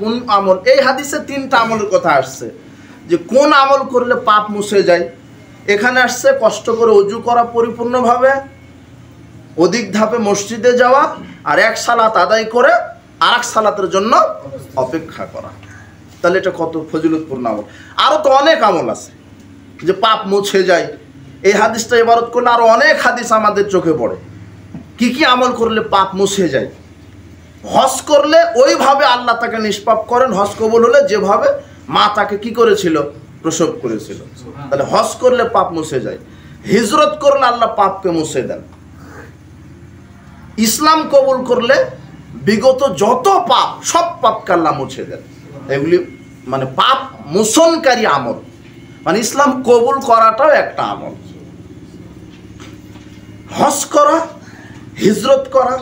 কোন আমল, এই হাদিসে তিনটা আমলের কথা আসছে যে কোন আমল করলে পাপ মুছে যায়। এখানে আসছে কষ্ট করে ওযু করা পরিপূর্ণভাবে, অধিক ধাপে মসজিদে যাওয়া, আর এক সালাত আদায় করে আরেক সালাতের জন্য অপেক্ষা করা। তাহলে এটা কত ফজিলতপূর্ণ আমল। আরও তো অনেক আমল আছে যে পাপ মুছে যায়। এই হাদিসটা ইবারত করলে আরও অনেক হাদিস আমাদের চোখে পড়ে কি কি আমল করলে পাপ মুছে যায়। হজ করলে ওইভাবে আল্লাহ তাকে নিষ্পাপ করেন, হজ কবুল হলে যেভাবে মা তাকে কি করেছিল, প্রসব করেছিল। তাহলে হজ করলে পাপ মুছে যায়। হিজরত করলে আল্লাহ পাপকে মুছে দেন। ইসলাম কবুল করলে বিগত যত পাপ সব পাপকে আল্লাহ মুছে দেন। এগুলি মানে পাপ মোচনকারী আমল, মানে ইসলাম কবুল করাটাও একটা আমল। হজ করা, হিজরত করা,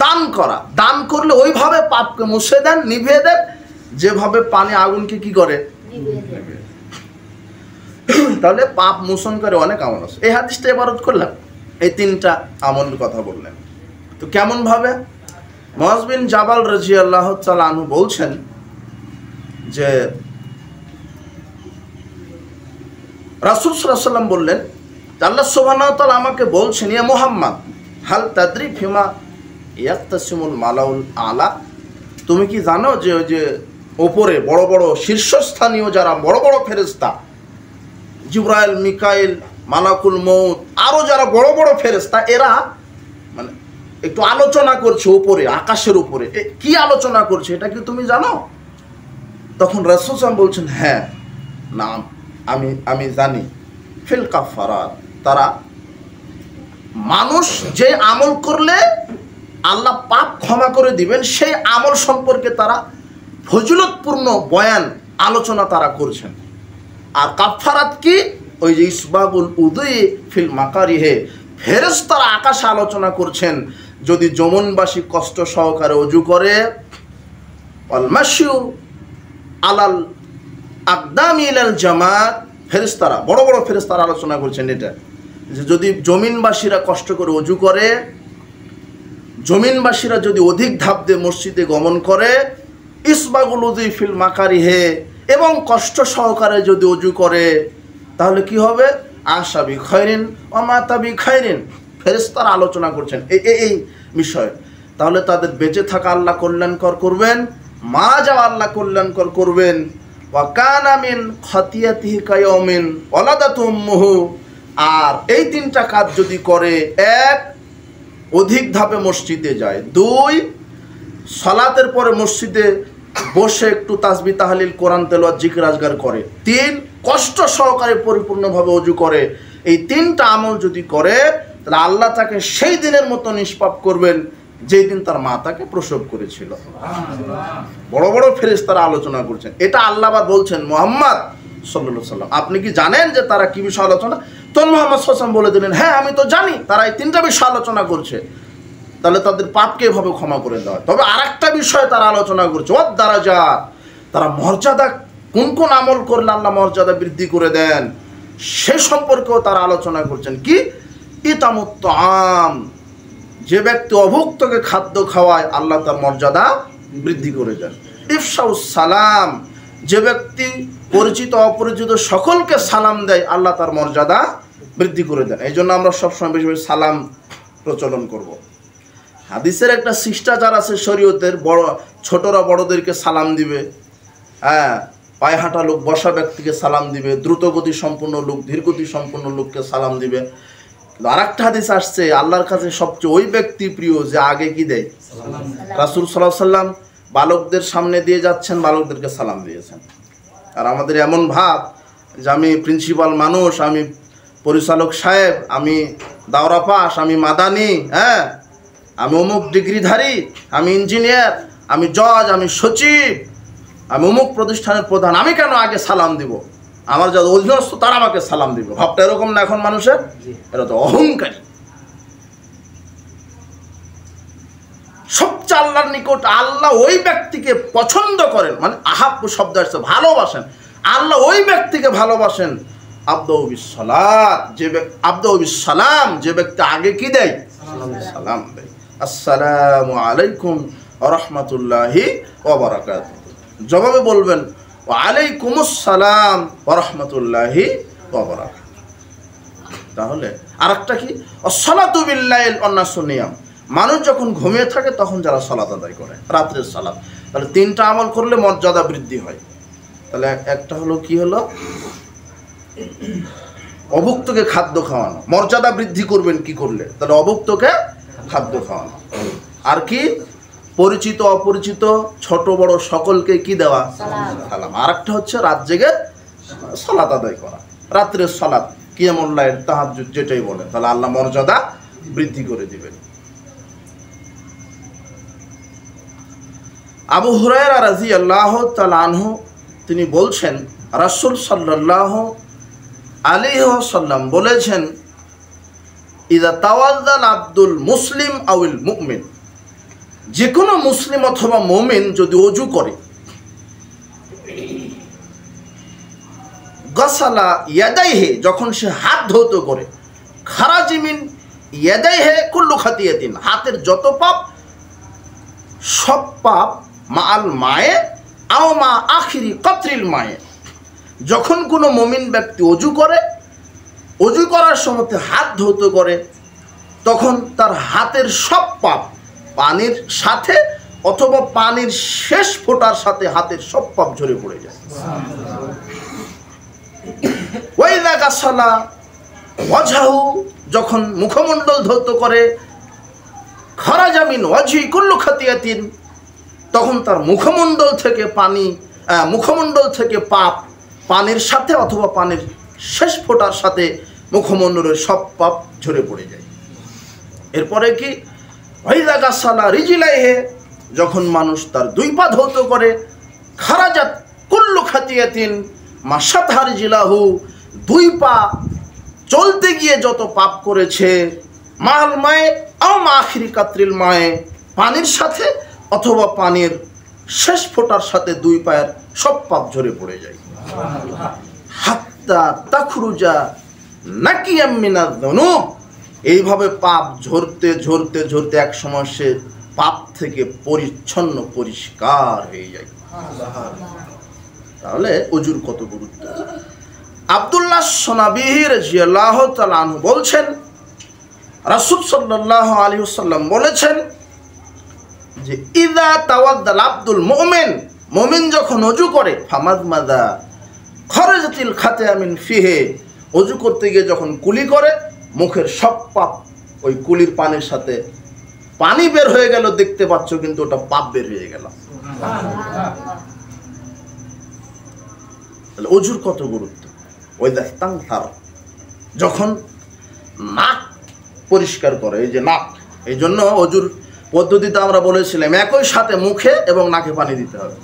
দান করা, দান করলে ওইভাবে পাপকে মুছে দেন, নিভিয়ে দেন যেভাবে পানি আগুনকে কি করে। তাহলে পাপ মোচনকারী অনেক আমল আছে। এই হাদিসটা ইবারত করলাম, এই তিনটা আমলের কথা বললেন। তো কেমন ভাবে? মুআয বিন জাবাল রাদিয়াল্লাহু তাআলা আনহু বলছেন যে রাসূল সাল্লাল্লাহু আলাইহি ওয়াসাল্লাম বললেন, আল্লাহ সুবহানাহু ওয়া তাআলা আমাকে বলছেন, ইয়া মুহাম্মদ হাল তাদরি ফিমা ইয়াকতাসিমুল মালাউল আলা, তুমি কি জানো যে ওই যে ওপরে বড় বড় শীর্ষস্থানীয় যারা বড় বড় ফেরেশতা, জিবরাইল, মিকাইল, মালাকুল মউত, আরও যারা বড় বড় ফেরেশতা, এরা মানে একটু আলোচনা করছে উপরে, আকাশের উপরে। কি আলোচনা করছে এটা কি তুমি জানো? তখন রাসূল সাল্লাল্লাহু বলছেন, হ্যাঁ না আমি জানি। ফিল কাফারাত, তারা মানুষ যে আমল করলে আল্লাহ পাপ ক্ষমা করে দিবেন সেই আমল সম্পর্কে তারা ফজিলতপূর্ণ বয়ান আলোচনা তারা করছেন। আর কাফারাত কি? ওই যে ইসবাগুল উদুই ফিল মাকারিহে, ফেরেশতারা আকাশে আলোচনা করছেন যদি যমনবাসী কষ্ট সহকারে ওযু করে, ওয়াল মাশিউ আলাল আকদামি ইলাল জামাত, ফেরেশতারা বড় বড় ফেরেশতারা আলোচনা করছেন এটা যে যদি জমিনবাসীরা কষ্ট করে ওযু করে, জমিনবাসীরা যদি অধিক ধাপ দিয়ে মসজিদে গমন করে, ইসবাগুল উযুই ফিল মাকারিহে, এবং কষ্ট সহকারে যদি ওযু করে, তাহলে কি হবে? আশা বি খায়রিন ওয়া মাতা বি খায়রিন, ফেরেশতারা আলোচনা করছেন এই বিষয়। তাহলে তাদের বেঁচে থাকা আল্লাহ কল্যাণকর করবেন, মারা যাওয়া আল্লাহ কল্যাণকর করবেন। ওয়া কানা মিন খাতিয়াতিহি কায়াউমিন ওয়ালাদাতু উম্মুহু, আর এই তিনটা কাজ যদি করে, এক অধিক ধাপে মসজিদে যায়, দুই সালাতের পরে মসজিদে বসে একটু তাসবিহ তাহলিল কোরআন তেলাওয়াত জিকির আজগার করে, তিন কষ্ট সহকারে পরিপূর্ণভাবে ওযু করে, এই তিনটা আমল যদি করে তাহলে আল্লাহ তাকে সেই দিনের মতো নিষ্পাপ করবেন যেই দিন তার মা তাকে প্রসব করেছিল। বড় বড় ফেরেশতারা আলোচনা করছেন। এটা আল্লাহ আবার বলছেন মুহাম্মদ সাল্লাল্লাহু আলাইহি ওয়াসাল্লাম, আপনি কি জানেন যে তারা কি বিষয় আলোচনা? তো মুহাম্মদ সাল্লাল্লাহু আলাইহি ওয়াসাল্লাম বলে দিলেন, হ্যাঁ আমি তো জানি তারা এই তিনটা বিষয় আলোচনা করছে। তাহলে তাদের পাপকে এভাবে ক্ষমা করে দেওয়া। তবে আরেকটা বিষয় তারা আলোচনা করছে, ওয়াদ দারাজাত, তারা মর্যাদা, কোন কোন আমল করলে আল্লাহ মর্যাদা বৃদ্ধি করে দেন সে সম্পর্কেও তারা আলোচনা করছেন। কি? ইতামুত তাআম, যে ব্যক্তি অভুক্তকে খাদ্য খাওয়ায় আল্লাহ তার মর্যাদা বৃদ্ধি করে দেন। ইফশাউস সালাম, যে ব্যক্তি পরিচিত অপরিচিত সকলকে সালাম দেয় আল্লাহ তার মর্যাদা বৃদ্ধি করে দেন। এই জন্য আমরা সবসময় বেশি বেশি সালাম প্রচলন করব। হাদিসের একটা শিষ্টাচার আছে শরীয়তের, বড় ছোটরা বড়দেরকে সালাম দিবে, হ্যাঁ, পায়ে হাঁটা লোক বসা ব্যক্তিকে সালাম দিবে, দ্রুতগতি সম্পন্ন লোক ধীরগতি সম্পন্ন লোককে সালাম দিবে। আর একটা হাদিস আসছে, আল্লাহর কাছে সবচেয়ে ওই ব্যক্তি প্রিয় যে আগে কি দেয়। রাসূল সাল্লাল্লাহু আলাইহি ওয়াসাল্লাম বালকদের সামনে দিয়ে যাচ্ছেন, বালকদেরকে সালাম দিয়েছেন। আর আমাদের এমন ভাব যে আমি প্রিন্সিপাল মানুষ, আমি পরিচালক সাহেব, আমি দাওরা পাস, আমি মাদানি, হ্যাঁ, আমি অমুক ডিগ্রিধারী, আমি ইঞ্জিনিয়ার, আমি জজ, আমি সচিব, আমি অমুক প্রতিষ্ঠানের প্রধান, আমি কেন আগে সালাম দিব? আমার যারা অধীনস্থ তারা আমাকে সালাম দিব। ভাবটা এরকম না এখন মানুষের? এরা তো অহংকারী। সবচেয়ে আল্লাহর নিকট আল্লাহ ওই ব্যক্তিকে পছন্দ করেন, মানে আহাব্বু শব্দ আসছে ভালোবাসেন। আল্লাহ ওই ব্যক্তিকে ভালোবাসেন আবদাউ বিস সালাত, যে আবদাউ বিস সালাম, যে ব্যক্তি আগে কি দেয়? সালাম দেয়। আসসালামু আলাইকুম ওয়া রাহমাতুল্লাহি ওয়া বারাকাতুহু। জবাবে বলবেন ওয়া আলাইকুমুস সালাম ওয়া রাহমাতুল্লাহি ওয়া বারাকাতুহু। তাহলে আরেকটা কি, আসসালাতু বিল্লাইল ওয়ান নাসু নিয়াম, মানুষ যখন ঘুমিয়ে থাকে তখন যারা সালাত আদায় করে রাত্রের সালাত, তাহলে তিনটা আমল করলে মর্যাদা বৃদ্ধি হয়। তাহলে একটা হলো কি হলো, অভুক্তকে খাদ্য খাওয়ানো। মর্যাদা বৃদ্ধি করবেন কি করলে, তাহলে অভুক্তকে খাদ্য খাওয়ানো। আর কি, পরিচিত অপরিচিত ছোট বড় সকলকে কি দেওয়া, সালাম। আর একটা হচ্ছে রাত জেগে সালাত আদায় করা, রাত্রের সালাত, কিয়ামুল লাইল, তাহাজ্জুদ যেটাই বলেন, তাহলে আল্লাহ মর্যাদা বৃদ্ধি করে দিবেন। আবু হুরায়রা রাদিয়াল্লাহু তাআলা আনহু তিনি বলছেন, রাসূল সাল্লাল্লাহু আলাইহি ওয়াসাল্লাম বলেছেন, ইযা তাওয়াজ্জাল আব্দুল মুসলিম আউল মুমিন, যে কোনো মুসলিম অথবা মুমিন যদি ওযু করে, গাসালা ইয়াদাইহি, যখন সে হাত ধৌত করে, খারাজি মিন ইয়াদাইহি কুল্লু খাতিয়াতিন, হাতের যত পাপ সব পাপ, মাআল মায়ে আও মা আখিরি কাতরিল মায়ে, যখন কোনো মুমিন ব্যক্তি ওযু করে, ওযু করার সময় হাত ধৌত করে, তখন তার হাতের সব পাপ পানির সাথে অথবা পানির শেষ ফোঁটার সাথে হাতের সব পাপ ঝরে পড়ে যায়। ওয়াইদা গাসালা ওয়াজহাহু, যখন মুখমণ্ডল ধৌত করে, খারাজা মিন ওয়াজহি কুল্লু খাতিয়াতিন, তখন তার মুখমণ্ডল থেকে পানি, মুখমণ্ডল থেকে পাপ পানির সাথে অথবা পানির শেষ ফোঁটার সাথে মুখমণ্ডলের সব পাপ ঝরে পড়ে যায়। এরপরে কি, ওয়াইদা গাসালা রিজিলাইহি, যখন মানুষ তার দুই পা ধৌত করে, খারাজাত কুল্লু খাতিয়াতিন মাসাতহা রিজিলাহু, দুই পা চলতে গিয়ে যত পাপ করেছে, মাল মায়ে আও মা আখিরি কাতরিল মায়ে, পানির সাথে অথবা পানির শেষ ফোঁটার সাথে দুই পায়ের সব পাপ ঝরে পড়ে যায়। হাত্তা তাখরুজা নাকিয়াম মিনাজ যুনুব, এইভাবে পাপ ঝরতে ঝরতে ঝরতে এক সময় সে পাপ থেকে পরিচ্ছন্ন পরিষ্কার হয়ে যায়। তাহলে ওযুর কত গুরুত্ব। আব্দুল্লাহ সুনাবিহি রাদিয়াল্লাহু তাআলা আনহু বলছেন, রাসূল সাল্লাল্লাহু আলাইহি ওয়াসাল্লাম বলেছেন যে, ইযা তাওয়াদ্দাল আব্দুল মুমিন, মুমিন যখন ওযু করে, ফামাদমাদা খারাজাতিল খাতিয়া মিন ফিহি, ওযু করতে গিয়ে যখন কুলি করে, মুখের সব পাপ ওই কুলির পানির সাথে, পানি বের হয়ে গেল দেখতে পাচ্ছ, কিন্তু ওটা পাপ বের হয়ে গেল। তাহলে ওযুর কত গুরুত্ব। ওই দাস্তানসার, যখন নাক পরিষ্কার করে, এই যে নাক, এই জন্য ওযুর পদ্ধতিতে আমরা বলেছিলাম একই সাথে মুখে এবং নাকে পানি দিতে হবে।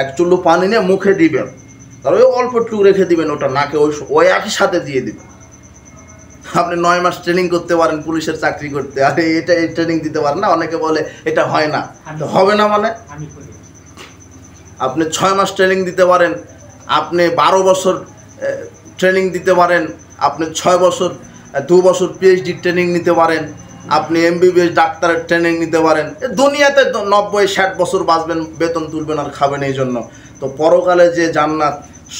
এক চুল্লু পানি নিয়ে মুখে দিবেন, তার ওই অল্প একটু রেখে দিবেন, ওটা নাকে ওই একই সাথে দিয়ে দিবেন। আপনি 9 মাস ট্রেনিং করতে পারেন পুলিশের চাকরি করতে, আর এটা এই ট্রেনিং দিতে পারেন না। অনেকে বলে এটা হয় না, তো হবে না মানে, আপনি 6 মাস ট্রেনিং দিতে পারেন, আপনি 12 বছর ট্রেনিং দিতে পারেন, আপনি 6 বছর 2 বছর পিএইচডি ট্রেনিং নিতে পারেন, আপনি এমবিবিএস ডাক্তারের ট্রেনিং নিতে পারেন। দুনিয়াতে 90-60 বছর বাঁচবেন, বেতন তুলবেন আর খাবেন। এই জন্য তো পরকালে যে জান্নাত,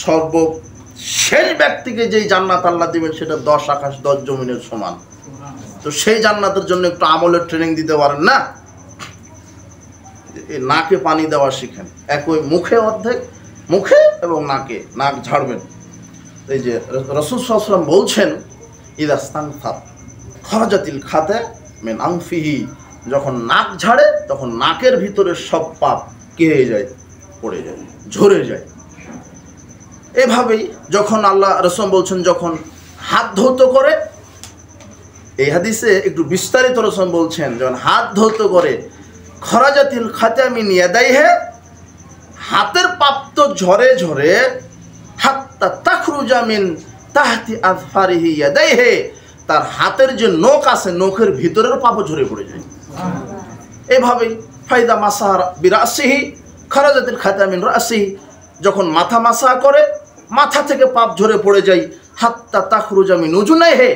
সর্বশেষ ব্যক্তিকে যেই জান্নাত আল্লাহ দিবেন, সেটা 10 আকাশ 10 জমিনের সমান। তো সেই জান্নাতের জন্য একটু আমলের ট্রেনিং দিতে পারেন না। নাকে পানি দেওয়া শিখেন, একই মুখে অর্ধেক, মুখে এবং নাকে, নাক ঝাড়বেন। এই যে রাসূল সাল্লাল্লাহু আলাইহি ওয়াসাল্লাম বলছেন, ইদাস্তানফাত খারাজাতিল খাতা মিন আনফিহি, যখন নাক ঝাড়ে তখন নাকের ভিতরে সব পাপ কি হয়ে যায়, পড়ে যায়, ঝরে যায়। এভাবেই যখন আল্লাহ রাসূল বলছেন, যখন হাত ধৌত করে, এই হাদিসে একটু বিস্তারিত রাসূল বলছেন, যখন হাত ধৌত করে, খারাজাতিল খাতা মিন ইয়াদাইহি, হাতের পাপ তো ঝরে ঝরে, হাত্তা তাখরুজা মিন তাহতি আযফারিহি ইয়াদাইহি, তার হাতের যে নখ আছে, নখের ভিতরের পাপও ঝরে পড়ে যায়। এভাবেই ফায়দা মাসাহ বিরাসিহি খারাজাতিল খাতা মিন রাসিহি, যখন মাথা মাসা করে, মাথা থেকে পাপ ঝরে পড়ে যায়। হাত্তা তাখরুজা মিন উজুনাইহি,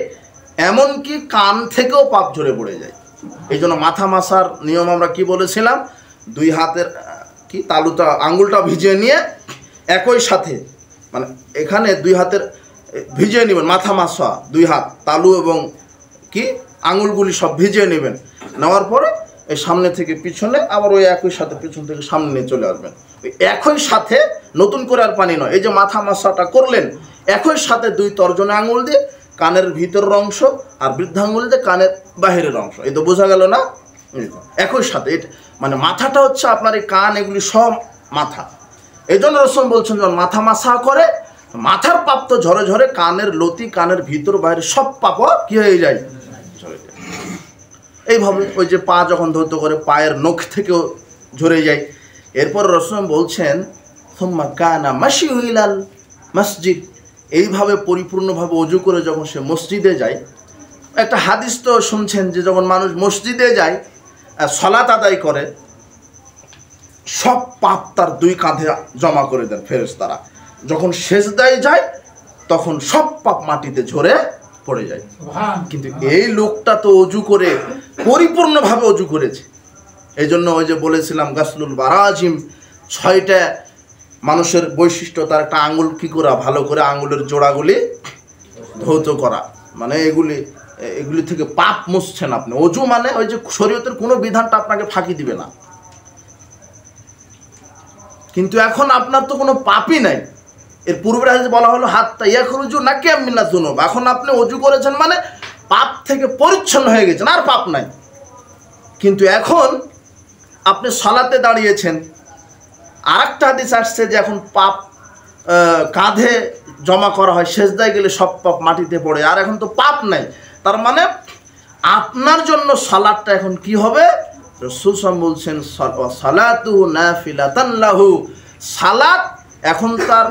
এমনকি কান থেকেও পাপ ঝরে পড়ে যায়। এই জন্য মাথা মাসার নিয়ম আমরা কি বলেছিলাম, দুই হাতের কি তালুটা আঙ্গুলটা ভিজিয়ে নিয়ে একই সাথে মানে এখানে দুই হাতের ভিজিয়ে নেবেন, মাথা মাসা দুই হাত তালু এবং কি আঙুলগুলি সব ভিজিয়ে নেবেন। নেওয়ার পরে এই সামনে থেকে পিছনে আবার ওই একই সাথে পিছন থেকে সামনে নিয়ে চলে আসবেন। ওই একই সাথে নতুন করে আর পানি নয়, এই যে মাথা মাসাটা করলেন একই সাথে দুই তর্জনী আঙুল দিয়ে কানের ভিতরের অংশ আর বৃদ্ধাঙ্গুল দিয়ে কানের বাহিরের অংশ, এই তো বোঝা গেল না? একই সাথে এটা মানে মাথাটা হচ্ছে আপনার এই কান এগুলি সব মাথা। এই জন্য রাসূল বলছেন যখন মাথা মাসা করে মাথার পাপ তো ঝরে ঝরে কানের লতি কানের ভিতর বাইরে সব পাপ কি হয়ে যায়, ঝরে যায়। এইভাবে ওই যে পা যখন ধৌত করে পায়ের নখ থেকেও ঝরে যায়। এরপর রাসূল বলছেন সুম্মা কানা মাশিহু ইলাল মসজিদ, এইভাবে পরিপূর্ণভাবে ওযু করে যখন সে মসজিদে যায়। একটা হাদিস তো শুনছেন যে যখন মানুষ মসজিদে যায় সালাত আদায় করে সব পাপ তার দুই কাঁধে জমা করে দেন ফেরেশতারা, যখন সেজদায় যায় তখন সব পাপ মাটিতে ঝরে পড়ে যায়। কিন্তু এই লোকটা তো ওযু করে পরিপূর্ণভাবে ওযু করেছে। এই জন্য ওই যে বলেছিলাম গাসলুল বারাজিম, 6টা মানুষের বৈশিষ্ট্য, তার একটা আঙুল কি করা, ভালো করে আঙুলের জোড়াগুলি ধৌত করা, মানে এগুলি থেকে পাপ মুছছেন আপনি। ওযু মানে ওই যে শরীয়তের কোনো বিধানটা আপনাকে ফাঁকি দিবে না, কিন্তু এখন আপনার তো কোনো পাপই নাই। এর পূর্বে বলা হলো হাত্তা ইয়াখরুজু নাকিয়াম মিনাজ যুনুব, এখন আপনি ওযু করেছেন মানে পাপ থেকে পরিচ্ছন্ন হয়ে গেছেন, আর পাপ নাই। কিন্তু এখন আপনি সালাতে দাঁড়িয়েছেন, আরেকটা হাদিস আসছে যে এখন পাপ কাঁধে জমা করা হয়, সেজদায় গেলে সব পাপ মাটিতে পড়ে, আর এখন তো পাপ নাই। তার মানে আপনার জন্য সালাতটা এখন কি হবে? রাসূল বলছেন সালাতুহু নাফিলাতান লাহু, সালাত এখন তার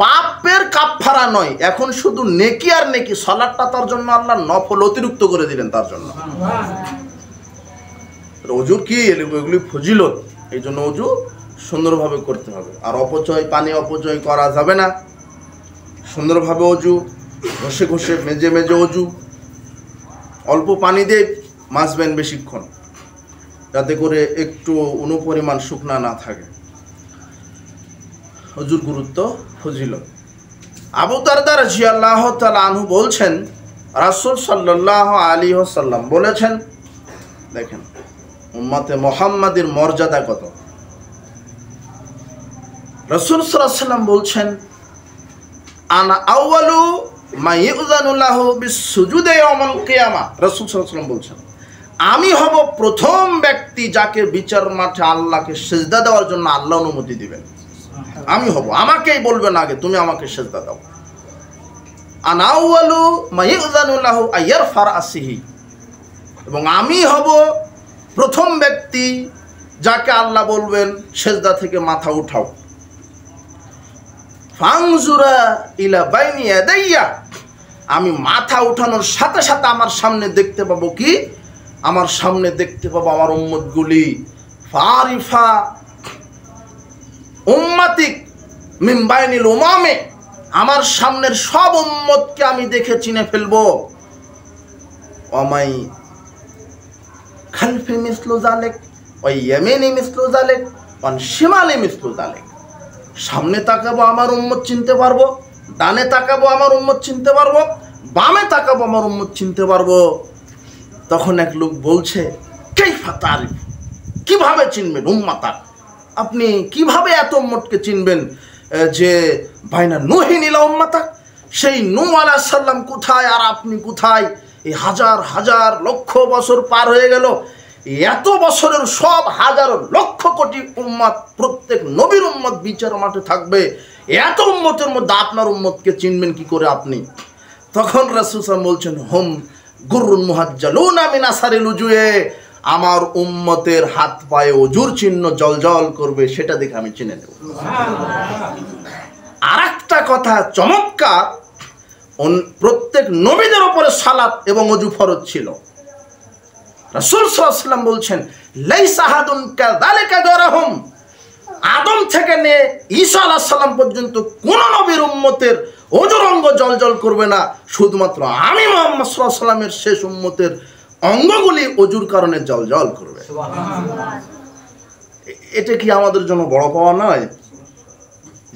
পাপের কাফফারা নয়, এখন শুধু নেকি আর নেকি। সালাতটা তার জন্য আল্লাহ নফল অতিরিক্ত করে দিলেন তার জন্য। ওযুর কি এগুলি ফজিলত, এই জন্য ওযু সুন্দরভাবে করতে হবে। আর অপচয় পানি অপচয় করা যাবে না, সুন্দরভাবে ওযু, ঘষে ঘষে মেজে মেজে ওযু, অল্প পানি দিয়ে মাজবেন বেশিক্ষণ, যাতে করে একটু অনুপরিমাণ শুকনা না থাকে। ওযুর গুরুত্ব ফজিলত। আবু দারদা রাদিয়াল্লাহু তাআলা আনহু বলছেন রাসূল সাল্লাল্লাহু আলাইহি ওয়াসাল্লাম বলেছেন, দেখেন উম্মতে মুহাম্মাদের মর্যাদা কত। রাসূল সাল্লাল্লাহু আলাইহি ওয়াসাল্লাম বলছেন আনা আউয়ালু মা ইউযানু লাহু বিসসুজুদি ইয়াউমাল কিয়ামা। রাসূল সাল্লাল্লাহু আলাইহি ওয়াসাল্লাম বলছেন আমি হব প্রথম ব্যক্তি যাকে বিচার মাঠে আল্লাহকে সিজদা দেওয়ার জন্য আল্লাহ অনুমতি দিবেন। আমি হব, আমাকেই বলবেন আগে তুমি আমাকে সিজদা দাও। আনা আউয়ালু মা ইউযানু লাহু আইয়ারফা রাসিহি, এবং আমি হব প্রথম ব্যক্তি যাকে আল্লাহ বলবেন সিজদা থেকে মাথা উঠাও। ফানজুরা ইলা বাইনি ইয়াদাইয়া, আমি মাথা উঠানোর সাথে সাথে আমার সামনে দেখতে পাবো কি, আমার সামনে দেখতে পাবো আমার উম্মতগুলি ফারিফা উম্মাতিক মিন বাইনিল উমামে, আমার সামনের সব উম্মতকে আমি দেখে চিনে ফেলবো। ওমাই খালফি মিসলু যালিক ওয়া ইয়ামিনি মিসলু যালিক ওয়া শিমালি মিসলু যালিক, সামনে তাকাবো আমার উম্মত চিনতে পারবো, ডানে তাকাবো আমার উম্মত চিনতে পারবো, বামে তাকাবো আমার উম্মত চিনতে পারবো। তখন এক লোক বলছে কাইফা তারিফ, কিভাবে চিনবেন উম্মাতা, আপনি কিভাবে এত উম্মতকে চিনবেন যে বাইনা নূহিন ইলা উম্মাতা, সেই নূহ আলাইহিস সালাম কোথায় আর আপনি কোথায়? এই হাজার হাজার লক্ষ বছর পার হয়ে গেল, এত বছরের সব হাজার লক্ষ কোটি উম্মত, প্রত্যেক নবীর উম্মত বিচার মাঠে থাকবে, এত উম্মতের মধ্যে আপনার উম্মতকে চিনবেন কি করে আপনি? তখন রাসূল সাল্লাল্লাহু আলাইহি ওয়াসাল্লাম বলছেন হুম গুররুন মুহাজ্জালুনা মিন আসারিল উজুয়ে, আমার উম্মতের হাত পায়ে ওযুর চিহ্ন জলজল করবে, সেটা দেখে আমি চিনে নেব। আর একটা কথা চমৎকার, প্রত্যেক নবীদের উপরে সালাত এবং ওযু ফরজ ছিল। রাসূল সাল্লাল্লাহু আলাইহি ওয়াসাল্লাম বলছেন লাইসা আহাদুন কাযালিকা গায়রুহুম, আদম থেকে নিয়ে ঈসা আলাইহিস সালাম পর্যন্ত কোন নবীর উম্মতের ওযুর অঙ্গ জলজল করবে না, শুধুমাত্র আমি মুহাম্মদ সাল্লাল্লাহু আলাইহি ওয়াসাল্লামের শেষ উম্মতের অঙ্গগুলি ওযুর কারণে জলজল করবে। এটা কি আমাদের জন্য বড় পাওয়া নয়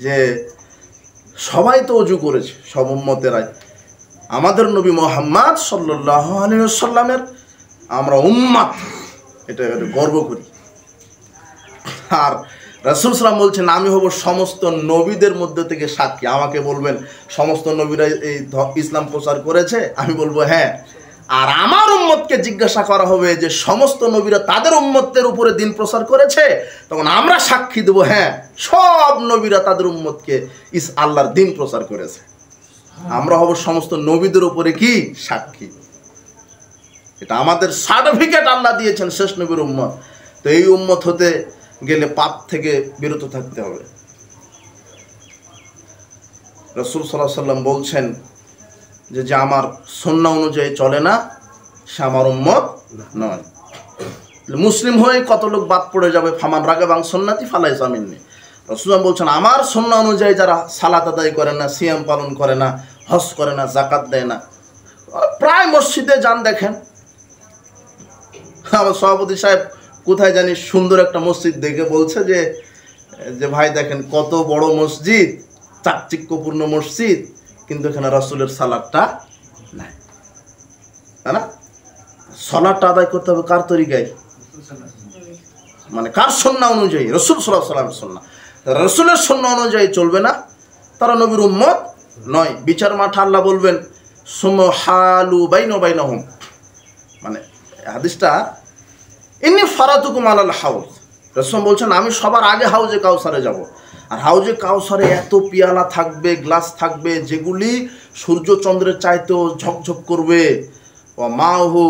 যে সবাই তো অজু করেছে, সব উম্মতেরাই। আমাদের নবী মুহাম্মদ সাল্লাল্লাহু আলাইহি ওয়াসাল্লামের আমরা উম্মত, এটা গর্ব করি। আর রাসূল সাল্লাল্লাহু আলাইহি বলছেন আমি হব সমস্ত নবীদের মধ্যে থেকে সাক্ষী। আমাকে বলবেন সমস্ত নবীরা এই ইসলাম প্রচার করেছে, আমি বলবো হ্যাঁ। আর আমার উম্মতকে জিজ্ঞাসা করা হবে যে সমস্ত নবীরা তাদের উম্মতের উপরে দিন প্রচার করেছে, তখন আমরা সাক্ষী দেব হ্যাঁ সব নবীরা তাদের উম্মতকে আল্লাহর দিন প্রচার করেছে। আমরা হব সমস্ত নবীদের উপরে কি সাক্ষী। এটা আমাদের সার্টিফিকেট আল্লাহ দিয়েছেন শেষ নবীর উম্মত। তো এই উম্মত হতে গেলে পাপ থেকে বিরত থাকতে হবে। রাসূল সাল্লাল্লাহু আলাইহি ওয়াসাল্লাম বলছেন যে যে আমার সুন্নাহ অনুযায়ী চলে না সে আমার উম্মত নয়। মুসলিম হয়ে কত লোক বাদ পড়ে যাবে, ফামান রাগিবা আন সুন্নতি ফালাইসা মিন্নি। রাসূল বলছেন আমার সুন্নাহ অনুযায়ী যারা সালাত আদায় করে না, সিয়াম পালন করে না, হজ করে না, যাকাত দেয় না, প্রায় মসজিদে যান দেখেন। আমার সভাপতি সাহেব কোথায় জানি সুন্দর একটা মসজিদ দেখে বলছে যে যে ভাই দেখেন কত বড় মসজিদ, চাকচিক্যপূর্ণ মসজিদ, কিন্তু এখানে রাসূলের সালাতটা নাই। তাই না? সালাতটা আদায় করতে হবে কার তরিকায়? মানে কার সুন্নাহ অনুযায়ী? রাসূল সাল্লাল্লাহু আলাইহি ওয়াসাল্লামের সুন্নাহ। রাসূলের সুন্নাহ অনুযায়ী চলবে না, তারা নবীর উম্মত নয়। বিচার মাঠে আল্লাহ বলবেন সুম্মা হালু বাইনাহুম, মানে হাদিসটা ইন্নী ফারাতুকুম আলাল হাউজ। রাসূল বলছেন আমি সবার আগে হাউজে কাউসারে যাব। আর হাউজে কাউসারে এত পিয়ালা থাকবে, গ্লাস থাকবে, যেগুলি সূর্য চন্দ্রের চাইতেও ঝকঝক করবে। ও মাহু,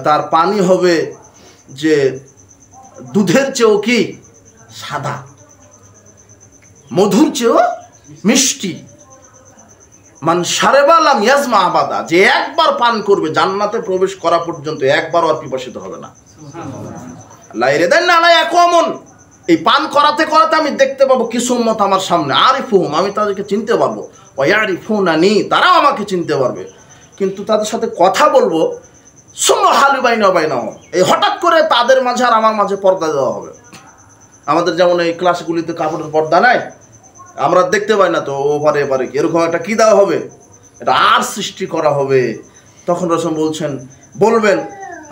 তার পানি হবে যে দুধের চেয়েও কি সাদা, মধুর চেয়েও মিষ্টি। মান শারেবা লাম ইয়াজমা আবাদা, যে একবার পান করবে জান্নাতে প্রবেশ করা পর্যন্ত একবারও আর পিপাসিত হবে না। লাইরেদান আলাই আকওয়ামুন, এই পান করাতে করাতে আমি দেখতে পাবো কিছু উম্মত আমার সামনে, আরিফুহুম, আমি তাদেরকে চিনতে পারবো, ওয়া ইয়ারিফুনানি, তারাও আমাকে চিনতে পারবে, কিন্তু তাদের সাথে কথা বলবো সুম্মা হালু বাইনাহুম, এই হঠাৎ করে তাদের মাঝে আর আমার মাঝে পর্দা দেওয়া হবে। আমাদের যেমন এই ক্লাসগুলিতে কাপড়ের পর্দা নাই, আমরা দেখতে পাই না তো ওপারে এপারে, এরকম একটা কি দেওয়া হবে, এটা আর সৃষ্টি করা হবে। তখন রাসূল বলবেন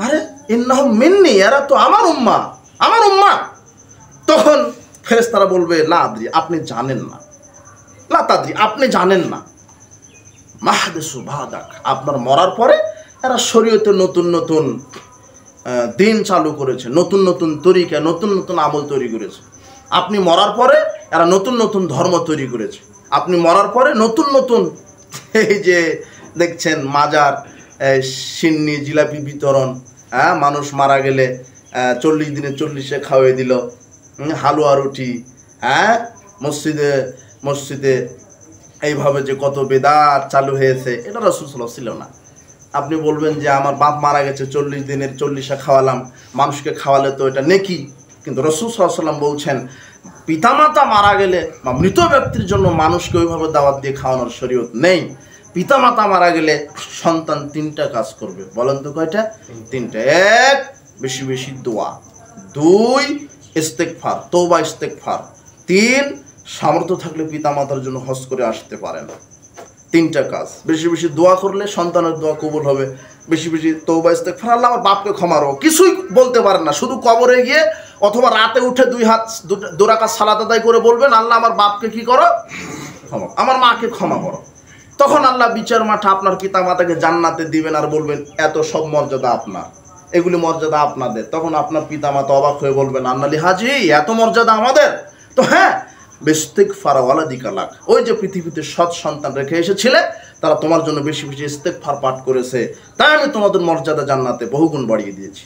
আরে ইন্নাহুম মিন্নি, এরা তো আমার উম্মাহ, আমার উম্মাহ। তখন ফেরেশতারা বলবে লা আদরি, আপনি জানেন না, লা তাদরি, আপনি জানেন না, মাহদিসু বাদাক, আপনার মরার পরে এরা শরীয়তে নতুন নতুন দিন চালু করেছে, নতুন নতুন তরিকা, নতুন নতুন আমল তৈরি করেছে। আপনি মরার পরে এরা নতুন নতুন ধর্ম তৈরি করেছে। আপনি মরার পরে নতুন নতুন এই যে দেখছেন মাজার, সিন্নি, জিলাপি বিতরণ, হ্যাঁ, মানুষ মারা গেলে 40 দিনে 40 খাওয়াই দিল, হালুয়া রুটি, হ্যাঁ, মসজিদে মসজিদে এইভাবে যে কত বেদাত চালু হয়েছে, এটা রাসূল সাল্লাল্লাহু আলাইহি ওয়াসাল্লাম ছিল না। আপনি বলবেন যে আমার বাপ মারা গেছে 40 দিনের 40 খাওয়ালাম, মানুষকে খাওয়ালে তো এটা নেকি, কিন্তু রাসূল সাল্লাল্লাহু আলাইহি ওয়াসাল্লাম বলছেন পিতামাতা মারা গেলে বা মৃত ব্যক্তির জন্য মানুষকে ওইভাবে দাওয়াত দিয়ে খাওয়ানোর শরীয়ত নেই। পিতামাতা মারা গেলে সন্তান 3টা কাজ করবে, বলেন তো কয়টা? 3টা। 1, বেশি বেশি দোয়া, 2, ইস্তেগফার, তওবা ইস্তেগফার, 3, সামর্থ্য থাকলে পিতামাতার জন্য হজ করে আসতে পারেন। 3টা কাজ। বেশি বেশি দোয়া করলে সন্তানের দোয়া কবুল হবে, বেশি বেশি তওবা ইস্তেগফার, আল্লাহ আমার বাপকে ক্ষমা করো, কিছুই বলতে পারেন না, শুধু কবরে গিয়ে অথবা রাতে উঠে 2 রাকাত সালাত আদায় করে বলবেন আল্লাহ আমার বাপকে কি করো, ক্ষমা, আমার মাকে ক্ষমা করো। তখন আল্লাহ বিচার মাঠে আপনার পিতা মাতাকে জান্নাতে দিবেন আর বলবেন এত সব মর্যাদা আপনার, এগুলি মর্যাদা আপনাদের। তখন আপনার পিতা মাতা অবাক হয়ে বলবেন আন্নালি হাজি, এত মর্যাদা আমাদের? তো হ্যাঁ, ইস্তেগফার ওয়ালাদিকা লাক, ওই যে পৃথিবীতে সৎ সন্তান রেখে এসেছিলে তারা তোমার জন্য বেশি বেশি ইস্তেগফার পাঠ করেছে, তাই আমি তোমাদের মর্যাদা জান্নাতে বহুগুণ বাড়িয়ে দিয়েছি।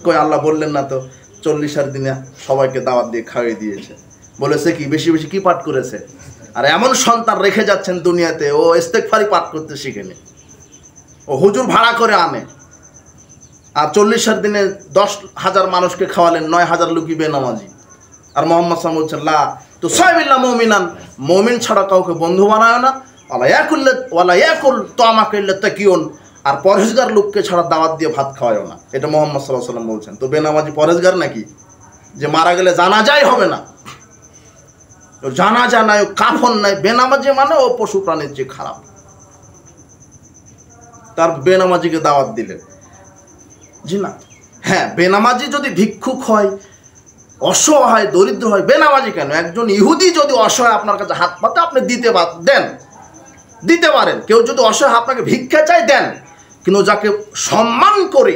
কই আল্লাহ বললেন না তো 40 দিনে সবাইকে দাওয়াত দিয়ে খাইয়ে দিয়েছে, বলেছে কি বেশি বেশি কি পাঠ করেছে? আর এমন সন্তান রেখে যাচ্ছেন দুনিয়াতে, ও ইস্তেগফারই পাঠ করতে শিখেনি, ও হুজুর ভাড়া করে আনে, আর 40 দিনে 10,000 মানুষকে খাওয়ালেন, 9,000 লোকই বেনামাজি। আর মুহাম্মদ সাল্লাল্লাহু আলাইহি ওয়াসাল্লাম বলছেন লা তুসাইবিল্লা মুমিনান, মুমিন ছাড়া কাউকে বন্ধু বানায় না, ওয়ালা ইয়াকুল তামাকা ইল্লা তাকিউন, আর পরহেজগার লোককে ছাড়া দাওয়াত দিয়ে ভাত খাওয়ায় না, এটা মুহাম্মদ সাল্লাল্লাহু আলাইহি ওয়াসাল্লাম বলছেন। তো বেনামাজি পরহেজগার নাকি? যে মারা গেলে জানাজাই হবে না, জানাজা নাই, কাফন নাই, বেনামাজি মানে ও পশু প্রাণীর যে খারাপ, তার বেনামাজিকে দাওয়াত দিলেন। জি না, হ্যাঁ, বেনামাজি যদি ভিক্ষুক হয়, অসহায় দরিদ্র হয়, বেনামাজি কেন, একজন ইহুদি যদি অসহায় আপনার কাছে হাত পাতে আপনি দিতে পারেন। কেউ যদি অসহায় আপনাকে ভিক্ষা চাই দেন, কিন্তু যাকে সম্মান করে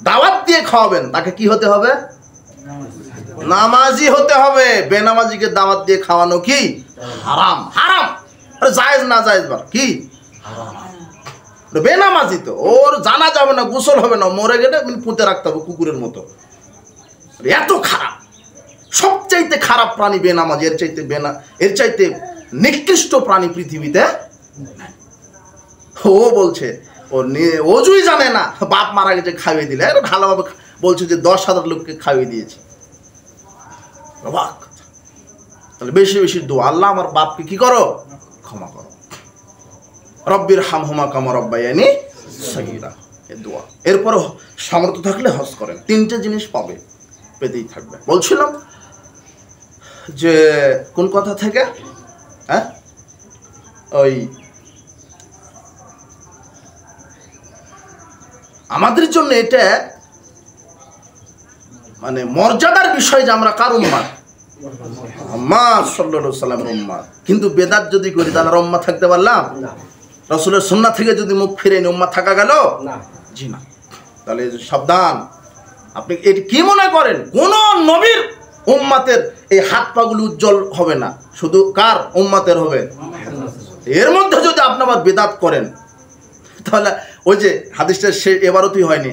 দাওয়াত দিয়ে খাওয়াবেন তাকে কি হতে হবে? নামাজি হতে হবে। বেনামাজিকে দাওয়াত দিয়ে খাওয়ানো কি হারাম? হারাম। জায়েজ না জায়েজ বার কি বেনামাজি তো ওর জানা যাবে না, গোসল হবে না, মরে গেলে পুঁতে রাখতে হবে কুকুরের মতো। এত খারাপ, সবচাইতে খারাপ প্রাণী বেনামাজি। এর চাইতে নিকৃষ্ট প্রাণী পৃথিবীতে। ও বলছে ও অজুই জানে না, বাপ মারা গেছে খাইয়ে দিলে, ভালোভাবে বলছে যে 10,000 লোককে খাইয়ে দিয়েছে। তাহলে বেশি বেশি দোয়া, আল্লাহ আমার বাপকে কি করো, ক্ষমা করো। রব্বির হামহুমা কামা রব্বায়ানি সগীরা, এই দোয়া। এরপর সামর্থ্য থাকলে হজ করেন, 3টে জিনিস পেতেই থাকবে। বলছিলাম যে কোন কথা থেকে, হ্যাঁ, ওই আমাদের জন্য এটা মানে মর্যাদার বিষয় যে আমরা কার উম্মাত, মুহাম্মদ সাল্লাল্লাহু আলাইহি সাল্লামের উম্মাত। কিন্তু বেদাত যদি করি তাহলে উম্মাত থাকতে পারলাম? রাসূলের সুন্নাহ থেকে যদি মুখ ফিরে নি উম্মাত থাকা গেল না? জি না। তাহলে সাবধান। আপনি এটি কি মনে করেন কোন নবীর উম্মাতের এই হাত পাগুলো উজ্জ্বল হবে না, শুধু কার উম্মাতের হবে? এর মধ্যে যদি আপনি আবার বেদাত করেন তাহলে ওই যে হাদিসটা সে এবারতই হয়নি,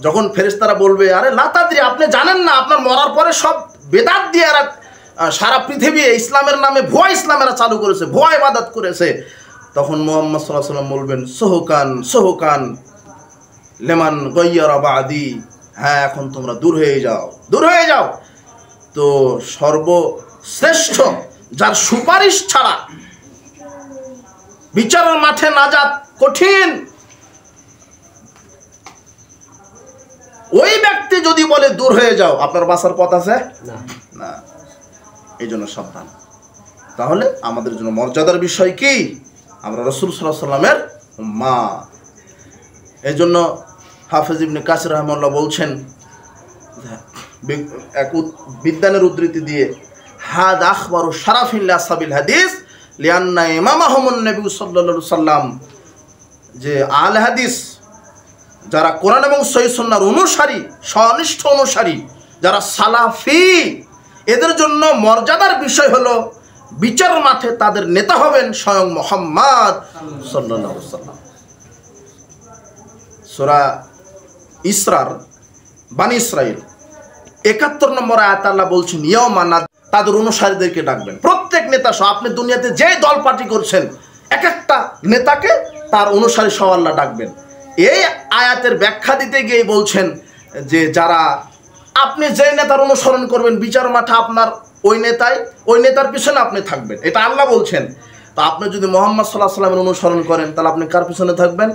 যখন ফেরেশতারা বলবে আরে লাতাদ্রি, আপনি জানেন না আপনার মরার পরে সব বেদাত দিয়ে এরা সারা পৃথিবী ইসলামের নামে ভুয়া ইসলামেরা চালু করেছে, ভুয়া ইবাদত করেছে। তখন মুহাম্মদ সাল্লাল্লাহু আলাইহি ওয়াসাল্লাম বলবেন সোহকান লেমান গায়্যারা বাদি, হ্যাঁ এখন তোমরা দূর হয়ে যাও। তো সর্বশ্রেষ্ঠ যার সুপারিশ ছাড়া বিচারের মাঠে নাজাত কঠিন, ওই ব্যক্তি যদি বলে দূর হয়ে যাও, আপনার বাঁচার পথ আছে না। এই জন্য সাবধান। তাহলে আমাদের জন্য মর্যাদার বিষয় কি, আমরা রাসূল সাল্লাল্লাহু আলাইহি ওয়াসাল্লামের উম্মাহ। এই জন্য হাফেজ ইবনে কাসির রাহিমাহুল্লাহ বলছেন এক বিদ্যানের উদ্ধৃতি দিয়ে, হাদ আখবারু শারাফিন লিআসহাবিল হাদিস লিআন্না ইমামাহুমুন নবী সাল্লাল্লাহু আলাইহি ওয়াসাল্লাম, যে আল হাদিস যারা কোরআন এবং সহিহ সুন্নাহর অনুসারী, সনিষ্ঠ অনুসারী, যারা সালাফি, এদের জন্য মর্যাদার বিষয় হলো বিচার মাঠে তাদের নেতা হবেন স্বয়ং মুহাম্মদ সাল্লাল্লাহু আলাইহি ওয়াসাল্লাম। সূরা ইসরার বানি ইসরাইল 71 নম্বর আয়াত আল্লাহ বলছেন ইয়াউমা নাদ, তাদের অনুসারীদেরকে ডাকবেন। প্রত্যেক নেতা সহ আপনি দুনিয়াতে যে দল পার্টি করছেন এক একটা নেতাকে তার অনুসারী সহ আল্লাহ ডাকবেন। এই আয়াতের ব্যাখ্যা দিতে গিয়ে বলছেন যে যারা আপনি যে নেতার অনুসরণ করবেন বিচার মাঠে আপনার ওই নেতার পিছনে আপনি থাকবেন, এটা আল্লাহ বলছেন। তো আপনি যদি মুহাম্মদ সাল্লাল্লাহু আলাইহি ওয়াসাল্লামের অনুসরণ করেন তাহলে আপনি কার পিছনে থাকবেন?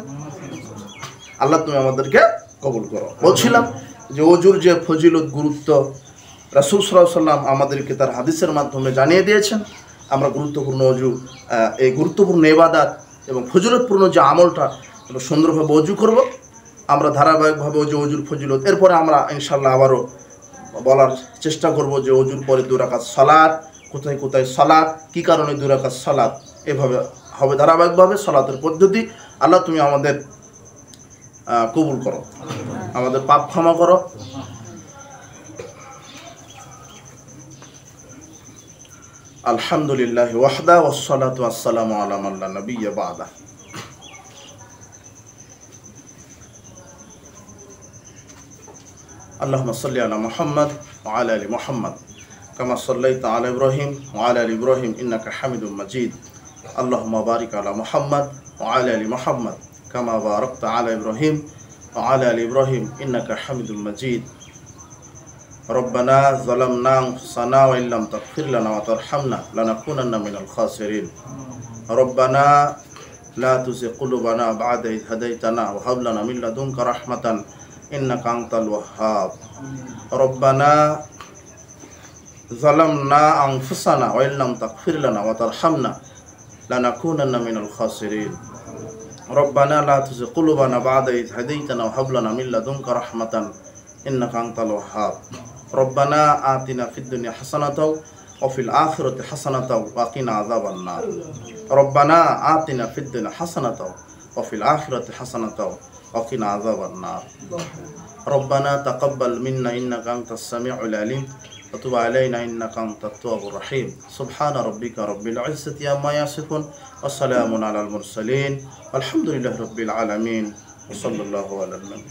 আল্লাহ তুমি আমাদেরকে কবুল করো। বলছিলাম যে ওজুর যে ফজিলত গুরুত্ব রাসূল সাল্লাল্লাহু আলাইহি ওয়াসাল্লাম আমাদেরকে তার হাদিসের মাধ্যমে জানিয়ে দিয়েছেন। আমরা গুরুত্বপূর্ণ অজু, এই গুরুত্বপূর্ণ ইবাদত এবং ফজিলতপূর্ণ যে আমলটা আমরা সুন্দরভাবে অজু করব। আমরা ধারাবাহিকভাবে অজুর ফজিলত, এরপরে আমরা ইনশাআল্লাহ আবারও বলার চেষ্টা করব যে অজুর পরে 2 রাকাত সালাত, কোথায় কোথায় সালাত, কী কারণে 2 রাকাত সালাত, এভাবে হবে ধারাবাহিকভাবে সালাতের পদ্ধতি। আল্লাহ তুমি আমাদের কবুল করো, আমাদের পাপ ক্ষমা করো। আলহামদুলিল্লাহ ওয়াহদা ওয়াসসালাতু ওয়াসসালামু আলা মান লা নাবিয়্যা বা'দা। اللهم صل على محمد وعلى ال محمد كما صليت على ابراهيم وعلى ال ابراهيم انك حميد مجيد. اللهم بارك على محمد وعلى ال محمد كما باركت على ابراهيم وعلى ال ابراهيم انك حميد مجيد. ربنا ظلمنا انفسنا وان لم تغفر لنا وترحمنا لنكونن من الخاسرين. ربنا لا تزغ قلوبنا بعد إذ هديتنا وهب لنا من لدنك رحمة إنك أنت الوهاب. ربنا ظلمنا أنفسنا وإن لم تغفر لنا وترحمنا لنكونن من الخاسرين ربنا لا تزغ قلوبنا بعد إذ هديتنا وهب لنا من لدنك رحمة إنك أنت الوهاب ربنا آتنا في الدنيا حسنة وفي الآخرة حسنة وقنا عذاب النار ربنا آتنا في الدنيا حسنة وفي الآخرة حسنة وقنا عذاب النار ربنا تقبل منا إنك أنت السميع العليم وتب علينا إنك أنت التواب الرحيم سبحان ربك رب العزة عما يصفون وسلام على المرسلين والحمد لله رب العالمين وصلى الله على النبي